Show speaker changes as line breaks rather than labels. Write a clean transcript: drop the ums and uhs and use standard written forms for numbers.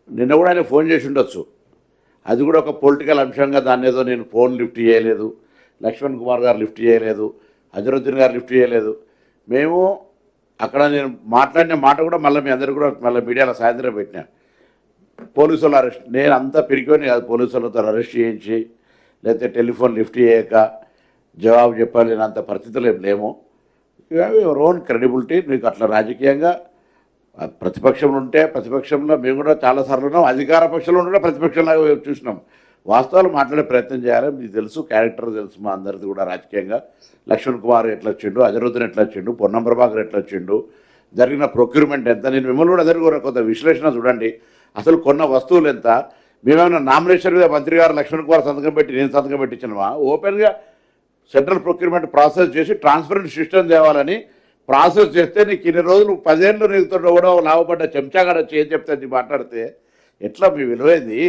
నిన్న కూడా ఆయన ఫోన్ చేసి ఉండొచ్చు. అది కూడా ఒక పొలిటికల్ అంశంగా దాన్ని ఏదో నేను ఫోన్ లిఫ్ట్ చేయలేదు, లక్ష్మణ్ కుమార్ గారు లిఫ్ట్ చేయలేదు, అజరుద్దీన్ గారు లిఫ్ట్ చేయలేదు. మేము అక్కడ నేను మాట్లాడిన మాట కూడా మళ్ళీ మీ అందరికీ కూడా మళ్ళీ మీడియాలో సాయంత్రం పెట్టినా. పోలీసు వాళ్ళు అరెస్ట్, నేను అంతా పిరికొని కాదు, పోలీసు వాళ్ళతో అరెస్ట్ చేయించి లేకపోతే టెలిఫోన్ లిఫ్ట్ చేయక జవాబు చెప్పలేనంత పరిస్థితులు ఏం లేము. Your own credibility. మీకు అట్లా రాజకీయంగా ప్రతిపక్షంలో ఉంటే ప్రతిపక్షంలో మేము కూడా చాలాసార్లు ఉన్నాం, అధికార పక్షంలో ఉంటే ప్రతిపక్షంలాగా చూసినాం. వాస్తవాలు మాట్లాడే ప్రయత్నం చేయాలి. మీకు తెలుసు, క్యారెక్టర్ తెలుసు మా అందరిది కూడా. రాజకీయంగా లక్ష్మణ్ కుమార్ ఎట్లా వచ్చిండు, అజరుద్దీన్ ఎట్లా వచ్చిండు, పొన్నం ప్రభాకర్ ఎట్లా వచ్చిండు, జరిగిన ప్రొక్యూర్మెంట్ ఎంత, నేను మిమ్మల్ని కూడా అందరికీ కూడా కొంత విశ్లేషణ చూడండి. అసలు కొన్న వస్తువులు ఎంత, మేమేమైనా నామినేషన్ మీద మంత్రి గారు లక్ష్మణ్ కుమార్ సంతకం పెట్టి నేను సంతకం పెట్టించినవా? ఓపెన్గా సెంట్రల్ ప్రొక్యూర్మెంట్ ప్రాసెస్ చేసి ట్రాన్స్పరెంట్ సిస్టమ్ తేవాలని ప్రాసెస్ చేస్తే నీకు ఇన్ని రోజులు 10 ఏళ్ళు నీకు కూడా లాభపడ్డ చెంచాగాడ చేసి చెప్తే మాట్లాడితే ఎట్లా మీ విలువైంది?